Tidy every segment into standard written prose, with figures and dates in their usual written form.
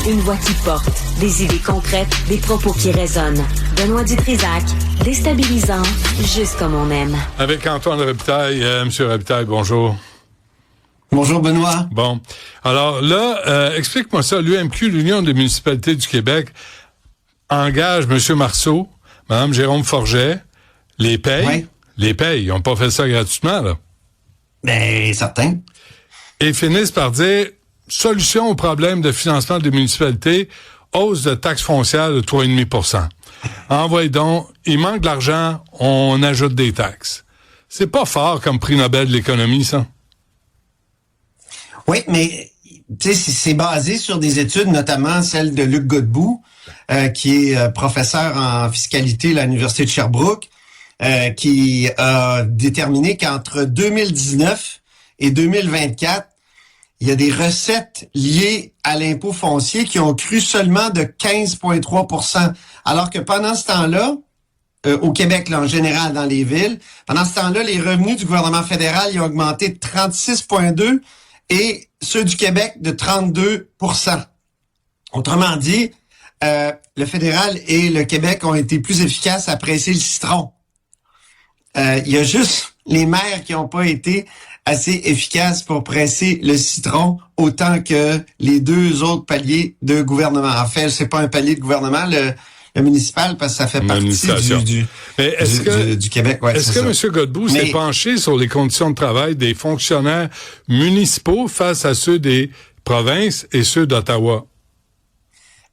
Une voix qui porte, des idées concrètes, des propos qui résonnent. Benoît Dutrisac, déstabilisant, juste comme on aime. Avec Antoine Robitaille. Monsieur Robitaille, bonjour. Bonjour Benoît. Bon. Alors là, explique-moi ça. L'UMQ, l'Union des municipalités du Québec, engage M. Marceau, Mme Jérôme Forget, les paye. Oui. Les paye. Ils n'ont pas fait ça gratuitement, là. Ben, certain. Et finissent par dire, solution au problème de financement des municipalités, hausse de taxes foncières de 3,5 %. Envoyez donc, il manque de l'argent, on ajoute des taxes. C'est pas fort comme prix Nobel de l'économie, ça? Oui, mais tu sais, c'est basé sur des études, notamment celle de Luc Godbout, qui est professeur en fiscalité à l'Université de Sherbrooke, qui a déterminé qu'entre 2019 et 2024, il y a des recettes liées à l'impôt foncier qui ont cru seulement de 15,3 %. Alors que pendant ce temps-là, au Québec, là, en général, dans les villes, pendant ce temps-là, les revenus du gouvernement fédéral ils ont augmenté de 36,2 et ceux du Québec de 32 %. Autrement dit, le fédéral et le Québec ont été plus efficaces à presser le citron. Il y a juste les maires qui n'ont pas été assez efficaces pour presser le citron autant que les deux autres paliers de gouvernement. En fait, c'est pas un palier de gouvernement, le municipal, parce que ça fait partie du Québec. Ouais, est-ce que M. Godbout s'est penché sur les conditions de travail des fonctionnaires municipaux face à ceux des provinces et ceux d'Ottawa?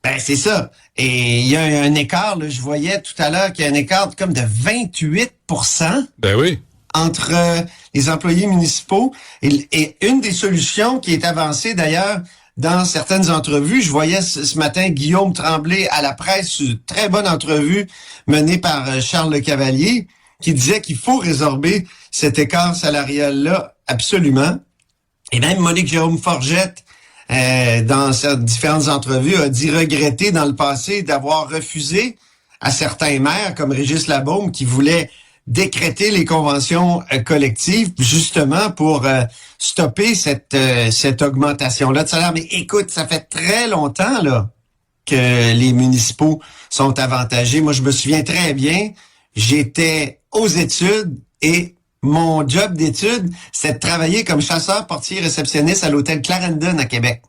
Ben, c'est ça. Et il y a un écart, là, je voyais tout à l'heure qu'il y a un écart comme de 28 % ben oui. entre les employés municipaux. Et une des solutions qui est avancée d'ailleurs dans certaines entrevues, je voyais ce matin Guillaume Tremblay à la presse, une très bonne entrevue menée par Charles Le Cavalier, qui disait qu'il faut résorber cet écart salarial-là absolument. Et même Monique Jérôme Forget, dans ses différentes entrevues, a dit regretter dans le passé d'avoir refusé à certains maires, comme Régis Labaume, qui voulait décréter les conventions collectives, justement pour stopper cette augmentation-là de salaire. Mais écoute, ça fait très longtemps là que les municipaux sont avantagés. Moi, je me souviens très bien, j'étais aux études et mon job d'études, c'est de travailler comme chasseur, portier, réceptionniste à l'hôtel Clarendon à Québec.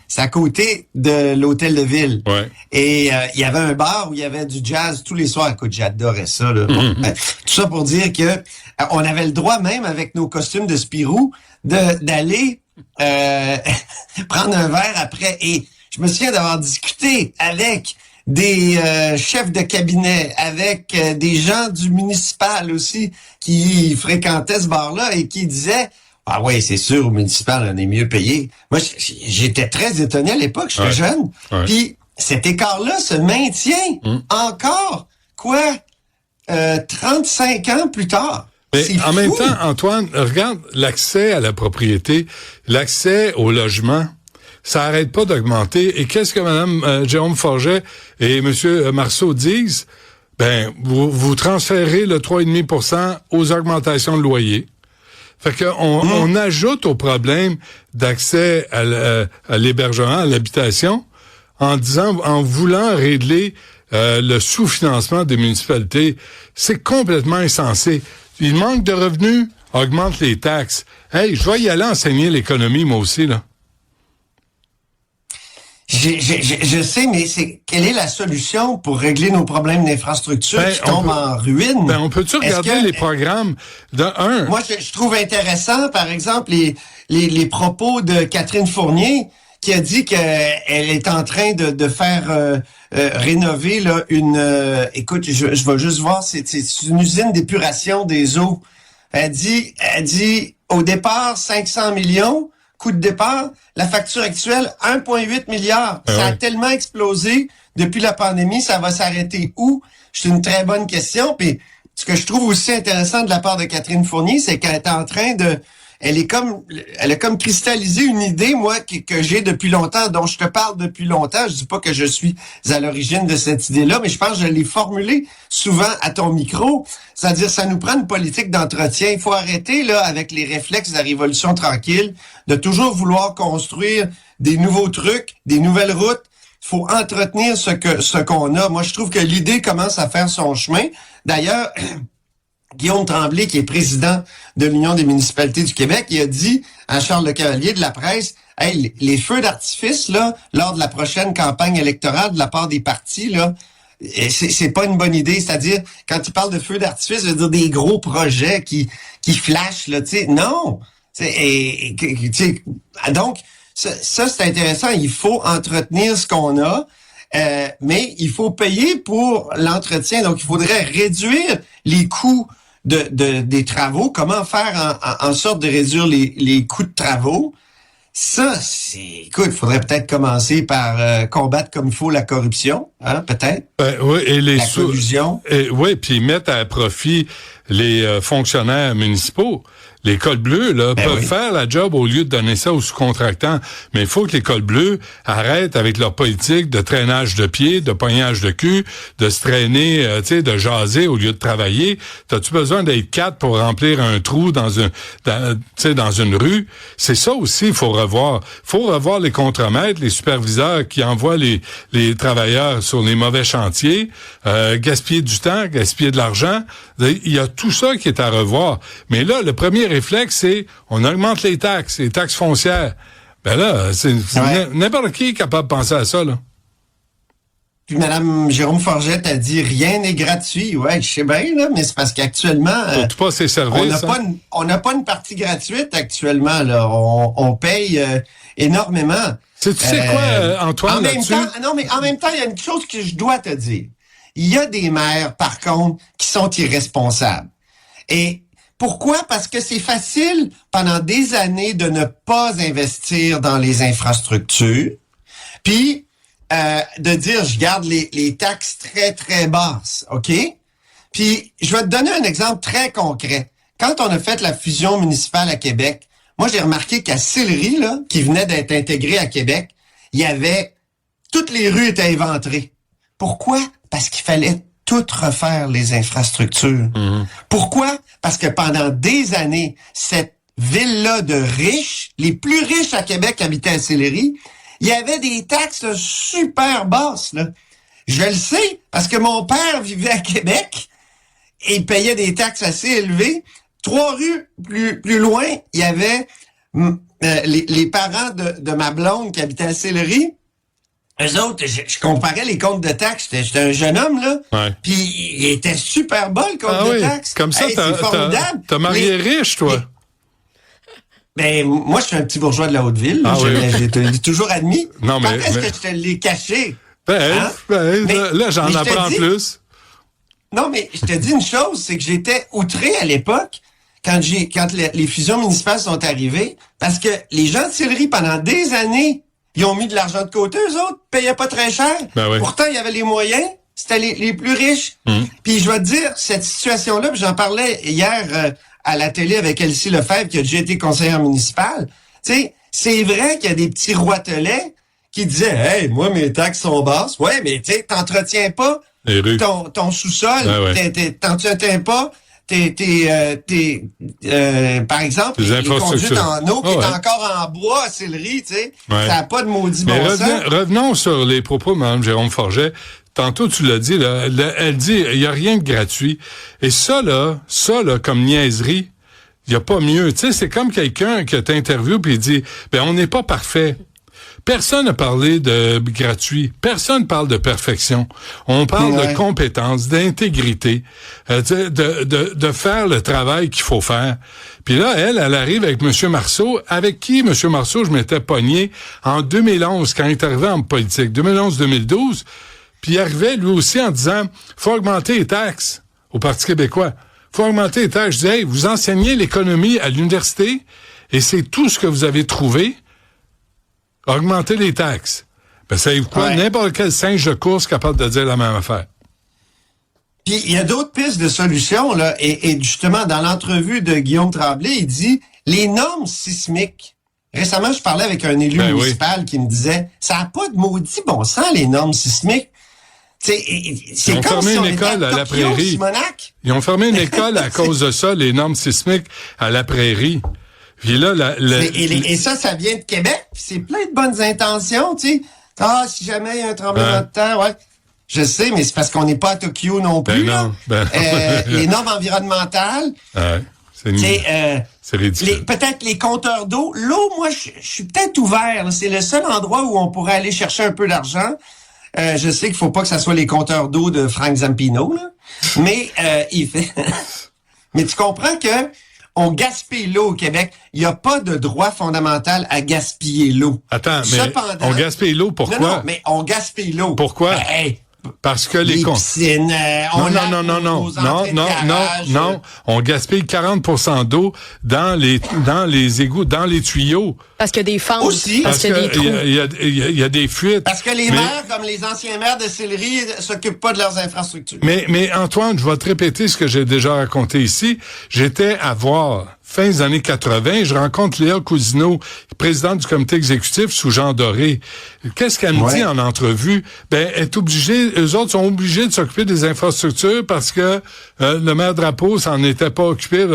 C'est à côté de l'hôtel de ville. Ouais. Et il y avait un bar où il y avait du jazz tous les soirs. Écoute, j'adorais ça. Là. Tout ça pour dire que on avait le droit même avec nos costumes de Spirou d'aller prendre un verre après. Et je me souviens d'avoir discuté avec des chefs de cabinet, avec des gens du municipal aussi qui fréquentaient ce bar-là et qui disaient « Ah ouais, c'est sûr, au municipal, on est mieux payé. » Moi, j'étais très étonné à l'époque, j'étais jeune. Ouais. Puis cet écart-là se maintient encore, 35 ans plus tard. Mais c'est en fou. même temps, Antoine, regarde l'accès à la propriété, l'accès au logement. Ça arrête pas d'augmenter. Et qu'est-ce que Mme Jérôme Forget et M. Marceau disent? Ben, vous transférez le 3,5 % aux augmentations de loyer. Fait que on ajoute au problème d'accès à l'hébergement, à l'habitation, en voulant régler le sous-financement des municipalités. C'est complètement insensé. Il manque de revenus, augmente les taxes. Hey, je vais y aller enseigner l'économie, moi aussi, là. Je sais, mais quelle est la solution pour régler nos problèmes d'infrastructure qui tombent en ruine? Ben, on peut-tu regarder les programmes de Moi, je trouve intéressant, par exemple, les propos de Catherine Fournier, qui a dit qu'elle est en train de faire rénover là écoute, je vais juste voir, c'est une usine d'épuration des eaux. Elle dit au départ 500 millions. Coût de départ, la facture actuelle, 1,8 milliard. Ça a tellement explosé depuis la pandémie, ça va s'arrêter où? C'est une très bonne question. Puis ce que je trouve aussi intéressant de la part de Catherine Fournier, c'est qu'elle est en train elle a comme cristallisé une idée, moi, que j'ai depuis longtemps, dont je te parle depuis longtemps. Je dis pas que je suis à l'origine de cette idée-là, mais je pense que je l'ai formulée souvent à ton micro. C'est-à-dire, ça nous prend une politique d'entretien. Il faut arrêter, là, avec les réflexes de la Révolution tranquille, de toujours vouloir construire des nouveaux trucs, des nouvelles routes, faut entretenir ce qu'on a. Moi, je trouve que l'idée commence à faire son chemin. D'ailleurs, Guillaume Tremblay, qui est président de l'Union des municipalités du Québec, il a dit à Charles Lecavalier de la presse, hey, les feux d'artifice, là, lors de la prochaine campagne électorale de la part des partis, là, c'est pas une bonne idée. C'est-à-dire, quand il parle de feux d'artifice, je veux dire des gros projets qui flashent, là, tu sais. Non! Donc, ça, c'est intéressant. Il faut entretenir ce qu'on a, mais il faut payer pour l'entretien. Donc, il faudrait réduire les coûts des travaux. Comment faire en sorte de réduire les coûts de travaux? Ça, écoute, il faudrait peut-être commencer par combattre comme il faut la corruption, hein, peut-être. Oui, et la collusion. Oui, puis mettre à profit les fonctionnaires municipaux. Les cols bleus, là, peuvent faire la job au lieu de donner ça aux sous-contractants. Mais il faut que les cols bleus arrêtent avec leur politique de traînage de pieds, de pognage de cul, de se traîner, tu sais, de jaser au lieu de travailler. T'as-tu besoin d'être 4 pour remplir un trou dans une rue? C'est ça aussi, il faut revoir. Faut revoir les contremaîtres, les superviseurs qui envoient les travailleurs sur les mauvais chantiers, gaspiller du temps, gaspiller de l'argent. Il y a tout ça qui est à revoir. Mais là, le premier réflexe, c'est on augmente les taxes foncières. Ben là, c'est n'importe qui est capable de penser à ça, là. Puis Mme Jérôme Forget a dit rien n'est gratuit. Ouais, je sais bien, là, mais c'est parce qu'actuellement, pas ces services, on n'a pas une partie gratuite actuellement, là. On paye énormément. Tu sais quoi, Antoine, en même temps, il y a une chose que je dois te dire. Il y a des maires, par contre, qui sont irresponsables. Et pourquoi? Parce que c'est facile, pendant des années, de ne pas investir dans les infrastructures, puis de dire, je garde les taxes très, très basses, OK? Puis, je vais te donner un exemple très concret. Quand on a fait la fusion municipale à Québec, moi, j'ai remarqué qu'à Sillery, là, qui venait d'être intégrée à Québec, il y avait... Toutes les rues étaient éventrées. Pourquoi? Parce qu'il fallait tout refaire les infrastructures. Mmh. Pourquoi? Parce que pendant des années, cette ville-là de riches, les plus riches à Québec habitaient à Sillery, il y avait des taxes là, super basses. Là. Je le sais, parce que mon père vivait à Québec et il payait des taxes assez élevées. 3 rues plus loin, il y avait les parents de ma blonde qui habitaient à Sillery. Eux autres, je comparais les comptes de taxes. J'étais un jeune homme, là. Ouais. Puis, il était super bas, le compte de taxes. Comme ça, t'as marié riche, toi. Ben, moi, je suis un petit bourgeois de la Haute-Ville. J'ai toujours admis. Non, mais. Quand est-ce que je te l'ai caché? Là, j'en apprends plus. Non, mais je te dis une chose, c'est que j'étais outré à l'époque quand les fusions municipales sont arrivées, parce que les gens de Sillery, pendant des années, ils ont mis de l'argent de côté, eux autres, payaient pas très cher. Pourtant, il y avait les moyens, c'était les plus riches. Puis je vais te dire, cette situation-là, puis j'en parlais hier à la télé avec Elsie Lefebvre, qui a déjà été conseillère municipale. Tu sais, c'est vrai qu'il y a des petits roitelets qui disaient, hey, moi, mes taxes sont basses. Ouais, mais tu sais, t'entretiens pas ton sous-sol, t'entretiens pas par exemple, les conduites en eau qui est encore en bois à Sillery, tu sais, ça n'a pas de maudit bon sens. Revenons sur les propos de Mme Jérôme Forget. Tantôt, tu l'as dit, là, elle dit, il y a rien de gratuit. Et ça, là, comme niaiserie, il y a pas mieux. Tu sais, c'est comme quelqu'un qui t'interviewe puis il dit, ben, on n'est pas parfait. Personne n'a parlé de gratuit. Personne parle de perfection. On parle de compétence, d'intégrité, de faire le travail qu'il faut faire. Puis là, elle arrive avec M. Marceau, avec qui, M. Marceau, je m'étais pogné en 2011, quand il est arrivé en politique, 2011-2012. Puis il arrivait, lui aussi, en disant, faut augmenter les taxes au Parti québécois. Faut augmenter les taxes. Je disais, hey, vous enseignez l'économie à l'université et c'est tout ce que vous avez trouvé. Augmenter les taxes. Ben, savez-vous quoi? N'importe quel singe de course capable de dire la même affaire. Puis, il y a d'autres pistes de solutions, là. Et justement, dans l'entrevue de Guillaume Tremblay, il dit, les normes sismiques. Récemment, je parlais avec un élu municipal qui me disait, ça n'a pas de maudit bon sens, les normes sismiques. Ils ont fermé une école à la Prairie. Ils ont fermé une école à cause de ça, les normes sismiques à la Prairie. Puis là, et ça vient de Québec. C'est plein de bonnes intentions, tu sais. Ah, si jamais il y a un tremblement de terre, ouais. Je sais, mais c'est parce qu'on n'est pas à Tokyo non plus. Les normes environnementales. Ouais, c'est ridicule. Peut-être les compteurs d'eau. L'eau, moi, je suis peut-être ouvert. Là. C'est le seul endroit où on pourrait aller chercher un peu d'argent. Je sais qu'il faut pas que ça soit les compteurs d'eau de Frank Zampino, là. Mais il fait. Mais tu comprends que on gaspille l'eau au Québec. Il n'y a pas de droit fondamental à gaspiller l'eau. Attends, mais on gaspille l'eau, pourquoi? Non, mais on gaspille l'eau. Pourquoi? Parce que les piscines, non, on gaspille 40% d'eau dans les égouts, dans les tuyaux. Parce qu'il y a des fentes, aussi. parce qu'il y a des trous. Il y a des fuites. Parce que les maires, comme les anciens maires de Sillery, s'occupent pas de leurs infrastructures. Mais Antoine, je vais te répéter ce que j'ai déjà raconté ici. J'étais à voir, fin des années 80, je rencontre Léa Cousineau, présidente du comité exécutif sous Jean Doré. Qu'est-ce qu'elle me dit en entrevue? Elle est obligée, eux autres sont obligés de s'occuper des infrastructures parce que le maire Drapeau s'en était pas occupé.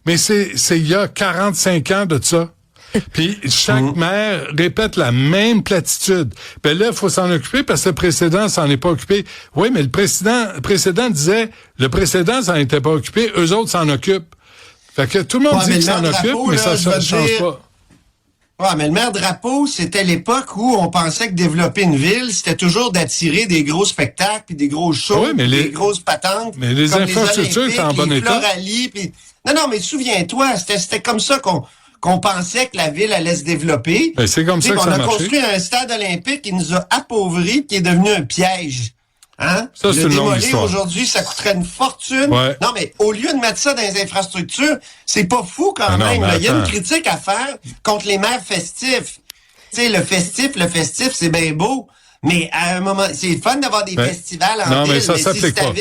Mais c'est il y a 45 ans de ça. Puis chaque maire répète la même platitude. Ben là, il faut s'en occuper parce que le précédent s'en est pas occupé. Oui, mais le précédent disait le précédent s'en était pas occupé, eux autres s'en occupent. Fait que tout le monde dit qu'il s'en occupe, mais ça ne change pas. Ouais, mais le maire Drapeau, c'était l'époque où on pensait que développer une ville, c'était toujours d'attirer des gros spectacles puis des gros shows, des grosses patentes. Mais les infrastructures étaient en bon état. Non, mais souviens-toi, c'était comme ça qu'on pensait que la ville allait se développer. Ben, c'est comme ça que ça a marché. On a construit un stade olympique qui nous a appauvris, qui est devenu un piège. Hein? Ça, c'est une longue histoire. Aujourd'hui, ça coûterait une fortune. Ouais. Non, mais au lieu de mettre ça dans les infrastructures, c'est pas fou quand même. Il y a une critique à faire contre les maires festifs. Tu sais, le festif, c'est bien beau. Mais à un moment, c'est fun d'avoir des festivals en ville. Mais ça s'applique pas.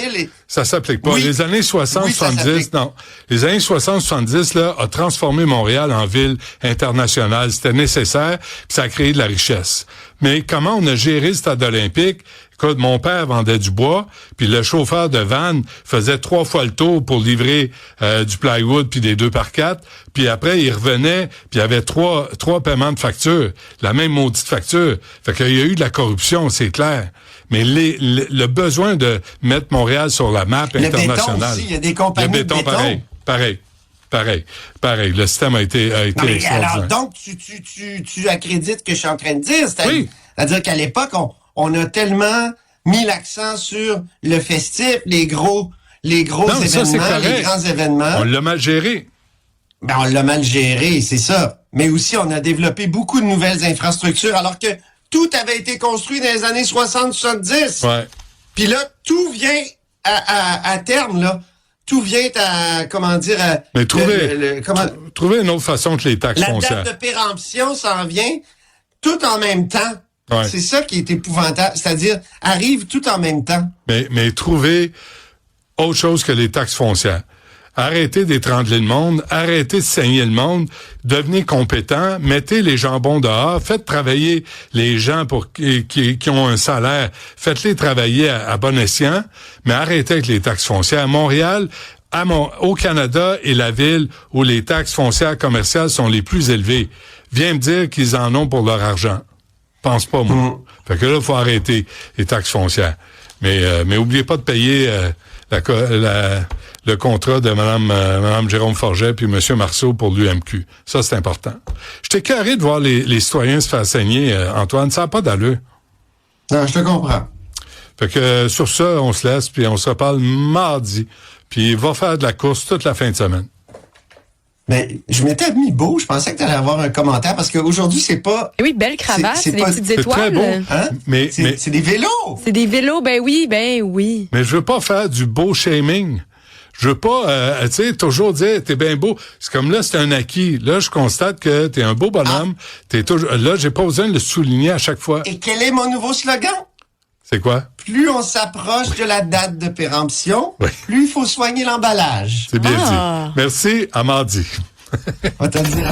Ça s'applique pas. Les années 60-70, non. Les années 60-70, là, a transformé Montréal en ville internationale. C'était nécessaire, puis ça a créé de la richesse. Mais comment on a géré le stade olympique? Écoute, mon père vendait du bois, puis le chauffeur de van faisait 3 fois le tour pour livrer du plywood puis des 2x4. Puis après, il revenait, puis il y avait trois paiements de facture. La même maudite facture. Fait qu'il y a eu de la corruption, c'est clair. Mais le besoin de mettre Montréal sur la map internationale. Le béton aussi, il y a des compagnies de béton. Pareil. Le système a été extraordinaire. Alors, donc, tu accrédites que je suis en train de dire. C'est-à-dire qu'à l'époque, on a tellement mis l'accent sur le festif, les gros événements, les grands événements. On l'a mal géré. Ben, on l'a mal géré, c'est ça. Mais aussi, on a développé beaucoup de nouvelles infrastructures, alors que tout avait été construit dans les années 60-70. Ouais. Puis là, tout vient à terme, là. Tout vient à, comment dire... Mais trouver une autre façon que les taxes foncières. La date de péremption s'en vient tout en même temps. Ouais. C'est ça qui est épouvantable. C'est-à-dire, arrive tout en même temps. Mais trouver autre chose que les taxes foncières. Arrêtez d'étrangler le monde, arrêtez de saigner le monde, devenez compétents, mettez les jambons dehors, faites travailler les gens qui ont un salaire, faites-les travailler à bon escient, mais arrêtez avec les taxes foncières. Montréal, au Canada, est la ville où les taxes foncières commerciales sont les plus élevées. Viens me dire qu'ils en ont pour leur argent. Pense pas, moi. Fait que là, il faut arrêter les taxes foncières. Mais oubliez pas de payer le contrat de Mme Jérôme Forget puis M. Marceau pour l'UMQ. Ça, c'est important. J'étais carré de voir les citoyens se faire saigner, Antoine. Ça n'a pas d'allure. Non, je te comprends. Fait que sur ça, on se laisse, puis on se reparle mardi. Puis va faire de la course toute la fin de semaine. Mais je m'étais mis beau. Je pensais que tu allais avoir un commentaire parce qu'aujourd'hui, c'est pas... Oui, belle cravate, c'est des petites étoiles. C'est très beau. Hein? Mais c'est des vélos. C'est des vélos, ben oui. Mais je veux pas faire du beau shaming. Je veux pas, tu sais, toujours dire t'es bien beau. C'est comme là, c'est un acquis. Là, je constate que t'es un beau bonhomme. T'es toujours. Là, j'ai pas besoin de le souligner à chaque fois. Et quel est mon nouveau slogan? C'est quoi? Plus on s'approche de la date de péremption, plus il faut soigner l'emballage. C'est bien dit. Merci, à mardi. On va te le dire.